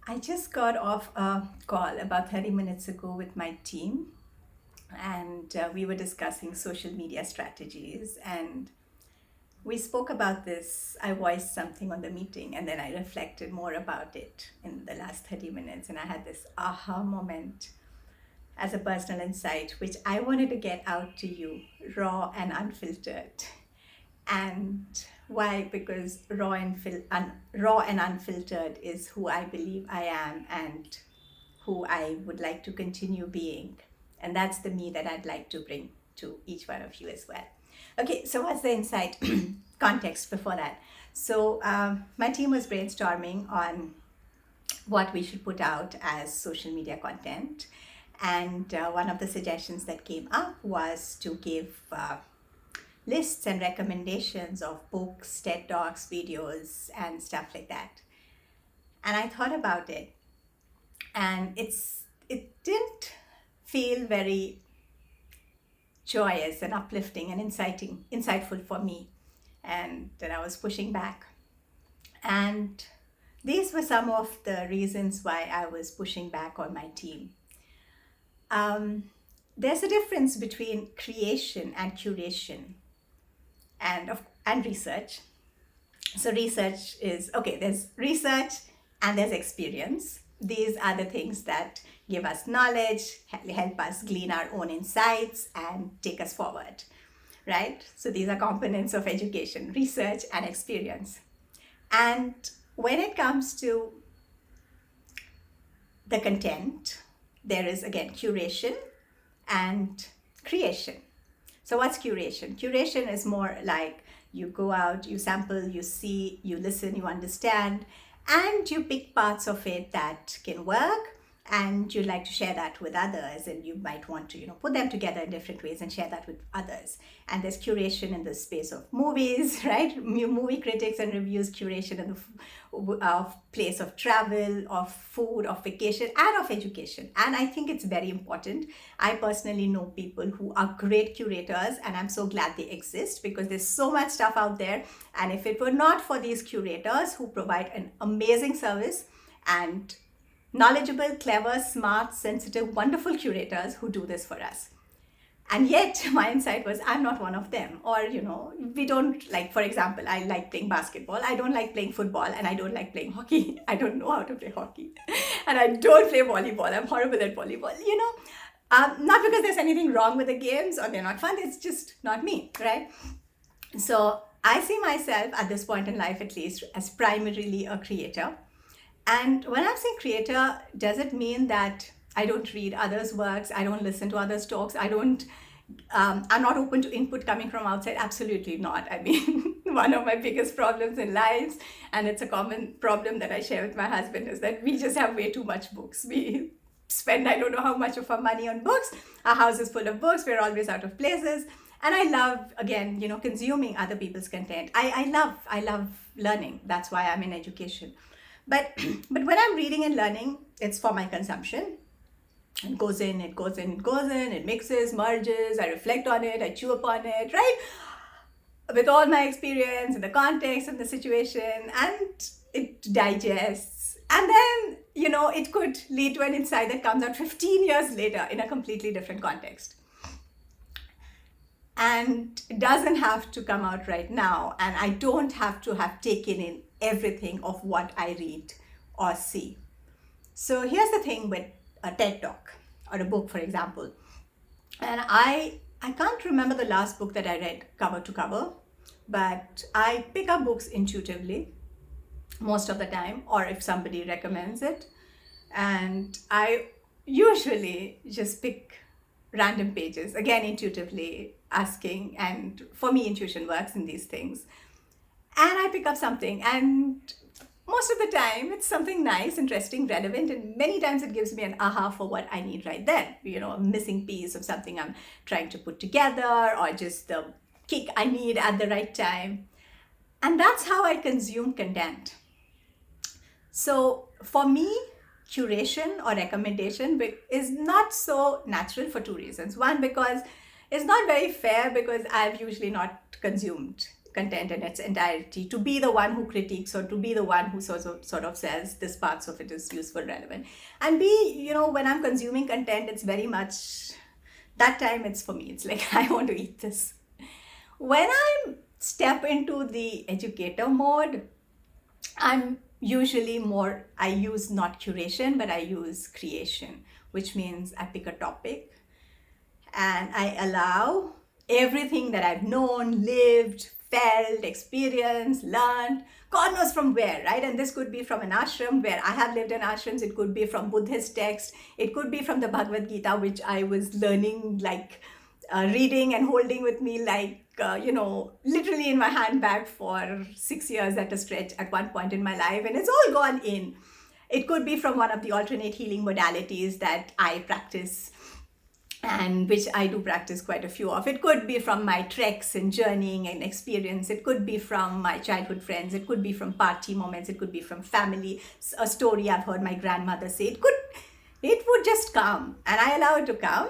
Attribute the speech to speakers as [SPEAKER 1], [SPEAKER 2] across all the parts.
[SPEAKER 1] I just got off a call about 30 minutes ago with my team, and we were discussing social media strategies. And we spoke about this. I voiced something on the meeting, and then I reflected more about it in the last 30 minutes. And I had this aha moment as a personal insight, which I wanted to get out to you, raw and unfiltered. And why? Because raw and unfiltered is who I believe I am and who I would like to continue being. And that's the me that I'd like to bring to each one of you as well. Okay, so what's the insight? Context before that. So my team was brainstorming on what we should put out as social media content. And one of the suggestions that came up was to give lists and recommendations of books, TED Talks, videos, and stuff like that. And I thought about it, and it didn't feel very joyous and uplifting and insightful for me, and that I was pushing back. And these were some of the reasons why I was pushing back on my team. There's a difference between creation and curation and research. So research is okay, there's research and there's experience. These are the things that give us knowledge, help us glean our own insights and take us forward, right? So these are components of education, research and experience. And when it comes to the content, there is again curation and creation. So what's curation? Curation is more like you go out, you sample, you see, you listen, you understand, and you pick parts of it that can work, and you'd like to share that with others, and you might want to put them together in different ways and share that with others. And there's curation in the space of movies, right? Movie critics and reviews, curation in the place of travel, of food, of vacation, and of education. And I think it's very important. I personally know people who are great curators, and I'm so glad they exist because there's so much stuff out there. And if it were not for these curators who provide an amazing service and knowledgeable, clever, smart, sensitive, wonderful curators who do this for us. And yet my insight was I'm not one of them. Or, we don't like, for example, I like playing basketball. I don't like playing football, and I don't like playing hockey. I don't know how to play hockey. And I don't play volleyball. I'm horrible at volleyball, not because there's anything wrong with the games or they're not fun. It's just not me, right? So I see myself at this point in life, at least, as primarily a creator. And when I'm saying creator, does it mean that I don't read others' works, I don't listen to others' talks, I'm not open to input coming from outside? Absolutely not. I mean, one of my biggest problems in life, and it's a common problem that I share with my husband, is that we just have way too much books. We spend I don't know how much of our money on books. Our house is full of books. We're always out of places. And I love, again, consuming other people's content. I love learning. That's why I'm in education. But when I'm reading and learning, it's for my consumption. It goes in, it mixes, merges, I reflect on it, I chew upon it, right? With all my experience and the context and the situation, and it digests. And then, it could lead to an insight that comes out 15 years later in a completely different context. And it doesn't have to come out right now. And I don't have to have taken in everything of what I read or see. So here's the thing with a TED Talk or a book, for example. And I can't remember the last book that I read cover to cover, but I pick up books intuitively most of the time, or if somebody recommends it. And I usually just pick random pages, again, intuitively asking. And for me, intuition works in these things. And I pick up something, and most of the time it's something nice, interesting, relevant, and many times it gives me an aha for what I need right then. A missing piece of something I'm trying to put together, or just the kick I need at the right time. And that's how I consume content. So for me, curation or recommendation is not so natural for two reasons. One, because it's not very fair, because I've usually not consumed content in its entirety, to be the one who critiques or to be the one who sort of says this parts of it is useful, relevant. And B, when I'm consuming content, it's very much, that time it's for me. It's like, I want to eat this. When I step into the educator mode, I'm usually I use not curation, but I use creation, which means I pick a topic and I allow everything that I've known, lived, felt, experienced, learned, God knows from where, right? And this could be from an ashram where I have lived in ashrams. It could be from Buddhist text. It could be from the Bhagavad Gita, which I was learning, reading and holding with me, literally in my handbag for 6 years at a stretch at one point in my life. And it's all gone in. It could be from one of the alternate healing modalities that I practice, and which I do practice quite a few of. It could be from my treks and journeying and experience. It could be from my childhood friends. It could be from party moments. It could be from family, a story I've heard my grandmother say. It would just come, and I allow it to come,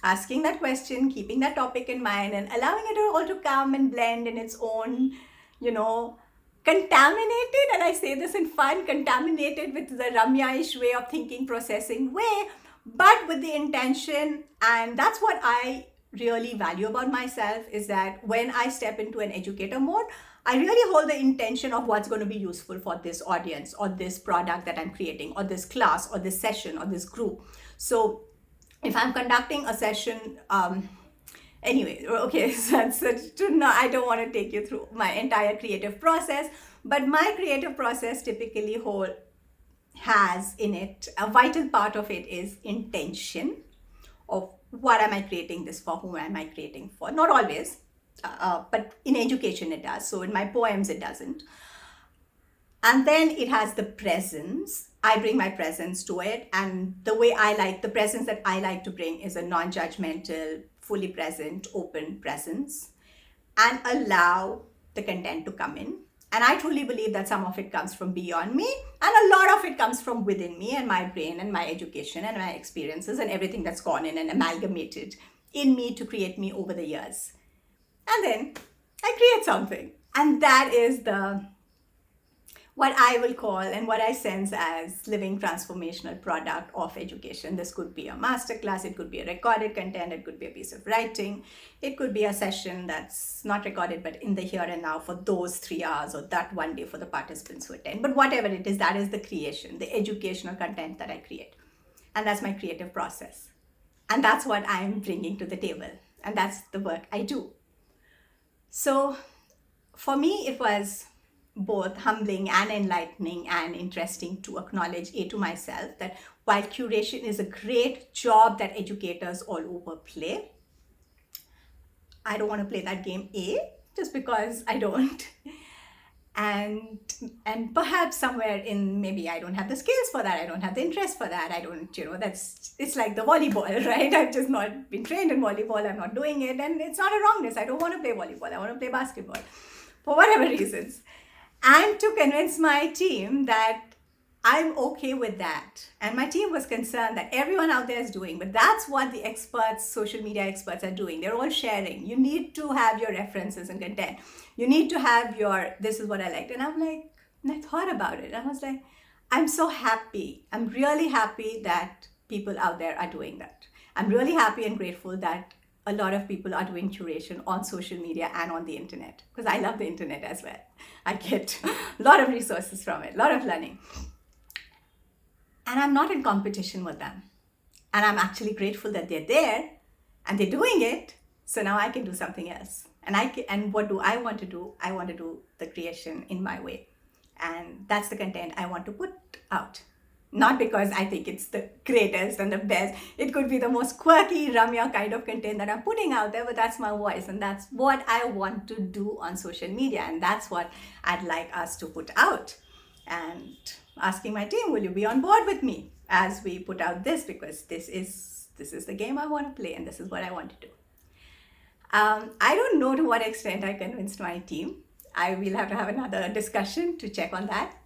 [SPEAKER 1] asking that question, keeping that topic in mind, and allowing it all to come and blend in its own, contaminated, and I say this in fun, contaminated with the Ramya-ish way of thinking, processing way, but with the intention. And that's what I really value about myself, is that when I step into an educator mode, I really hold the intention of what's going to be useful for this audience or this product that I'm creating or this class or this session or this group. So if I'm conducting a session, anyway, okay, so I don't want to take you through my entire creative process, but my creative process typically has in it, a vital part of it is intention of what am I creating this for, whom am I creating for. Not always, but in education it does. So in my poems it doesn't. And then it has the presence. I bring my presence to it. And the presence that I like to bring is a non-judgmental, fully present, open presence, and allow the content to come in. And I truly believe that some of it comes from beyond me, and a lot of it comes from within me and my brain and my education and my experiences and everything that's gone in and amalgamated in me to create me over the years. And then I create something. And that is what I will call and what I sense as living transformational product of education. This could be a masterclass, it could be a recorded content, it could be a piece of writing, it could be a session that's not recorded but in the here and now for those 3 hours or that one day for the participants who attend. But whatever it is, that is the creation, the educational content that I create. And that's my creative process. And that's what I'm bringing to the table. And that's the work I do. So for me, it was both humbling and enlightening and interesting to acknowledge to myself that while curation is a great job that educators all over play, I don't want to play that game just because I don't. And perhaps somewhere in, maybe I don't have the skills for that, I don't have the interest for that, I don't, it's like the volleyball, right? I've just not been trained in volleyball, I'm not doing it, and it's not a wrongness. I don't want to play volleyball, I want to play basketball for whatever reasons. And to convince my team that I'm okay with that. And my team was concerned that everyone out there is doing, but that's what the experts, social media experts are doing. They're all sharing. You need to have your references and content. You need to have this is what I liked. And I'm like, and I thought about it. I was like, I'm so happy. I'm really happy that people out there are doing that. I'm really happy and grateful that a lot of people are doing curation on social media and on the internet, because I love the internet as well. I get a lot of resources from it, a lot of learning. And I'm not in competition with them. And I'm actually grateful that they're there and they're doing it. So now I can do something else. And what do I want to do? I want to do the creation in my way. And that's the content I want to put out. Not because I think it's the greatest and the best. It could be the most quirky, Ramya kind of content that I'm putting out there, but that's my voice. And that's what I want to do on social media. And that's what I'd like us to put out. And asking my team, will you be on board with me as we put out this? Because this is the game I want to play and this is what I want to do. I don't know to what extent I convinced my team. I will have to have another discussion to check on that.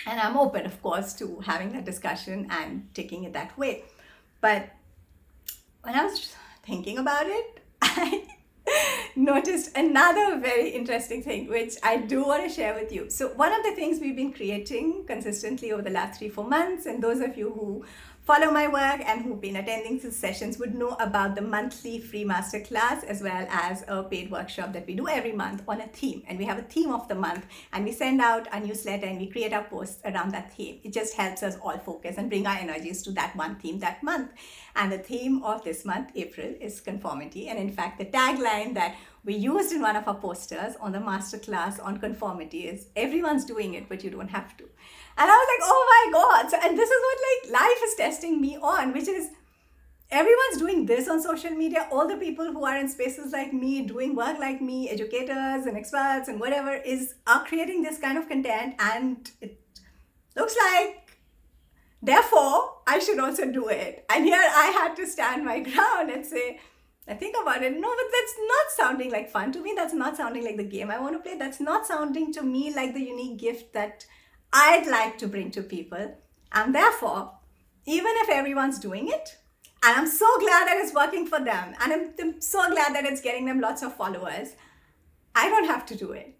[SPEAKER 1] And I'm open, of course, to having that discussion and taking it that way. But when I was thinking about it, noticed another very interesting thing, which I do want to share with you. So one of the things we've been creating consistently over the last 3-4 months, and those of you who follow my work and who've been attending these sessions would know about the monthly free masterclass, as well as a paid workshop that we do every month on a theme. And we have a theme of the month, and we send out a newsletter and we create our posts around that theme. It just helps us all focus and bring our energies to that one theme that month. And the theme of this month, April, is conformity. And in fact, the tagline that we used in one of our posters on the masterclass on conformity is, everyone's doing it, but you don't have to. And I was like, oh my God. So, and this is what like life is testing me on, which is everyone's doing this on social media. All the people who are in spaces like me, doing work like me, educators and experts and whatever, are creating this kind of content. And it looks like, therefore, I should also do it. And here I had to stand my ground and say, I think about it. No, but that's not sounding like fun to me. That's not sounding like the game I want to play. That's not sounding to me like the unique gift that I'd like to bring to people. And therefore, even if everyone's doing it, and I'm so glad that it's working for them, and I'm so glad that it's getting them lots of followers, I don't have to do it.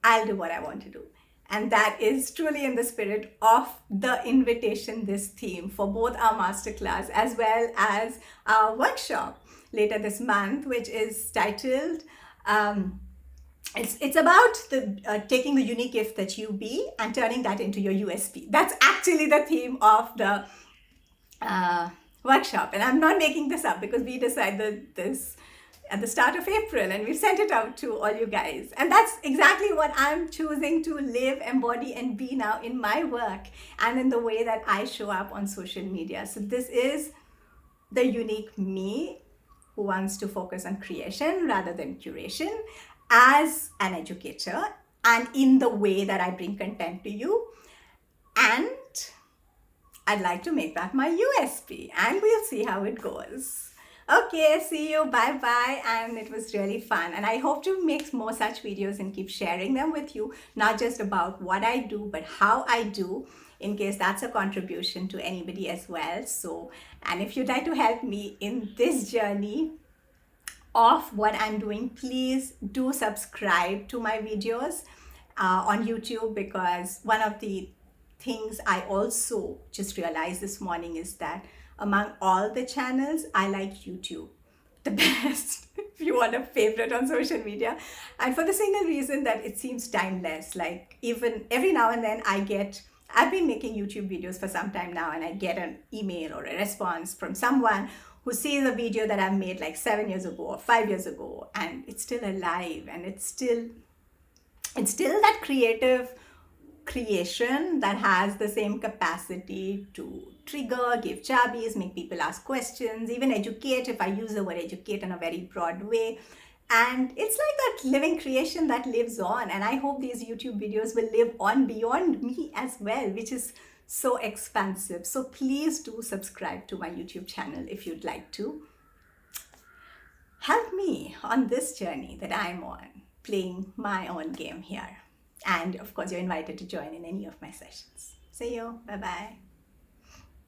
[SPEAKER 1] I'll do what I want to do. And that is truly in the spirit of the invitation, this theme, for both our masterclass as well as our workshop later this month, which is titled, it's about taking the unique gift that you be and turning that into your USP. That's actually the theme of the workshop. And I'm not making this up, because we decided this at the start of April and we've sent it out to all you guys. And that's exactly what I'm choosing to live, embody, and be now in my work and in the way that I show up on social media. So this is the unique me who wants to focus on creation rather than curation as an educator, and in the way that I bring content to you. And I'd like to make that my USP, and we'll see how it goes. Okay, see you, bye-bye, and it was really fun. And I hope to make more such videos and keep sharing them with you, not just about what I do, but how I do, in case that's a contribution to anybody as well. So, and if you'd like to help me in this journey of what I'm doing, please do subscribe to my videos on YouTube, because one of the things I also just realized this morning is that among all the channels, I like YouTube the best, if you want a favorite on social media. And for the single reason that it seems timeless. Like, even every now and then I've been making YouTube videos for some time now, and I get an email or a response from someone who sees a video that I've made like 7 years ago or 5 years ago, and it's still alive, and it's still that creative creation that has the same capacity to trigger, give chabis, make people ask questions, even educate, if I use the word educate in a very broad way. And it's like that living creation that lives on. And I hope these YouTube videos will live on beyond me as well, which is so expansive. So please do subscribe to my YouTube channel if you'd like to help me on this journey that I'm on, playing my own game here. And of course, you're invited to join in any of my sessions. See you. Bye-bye.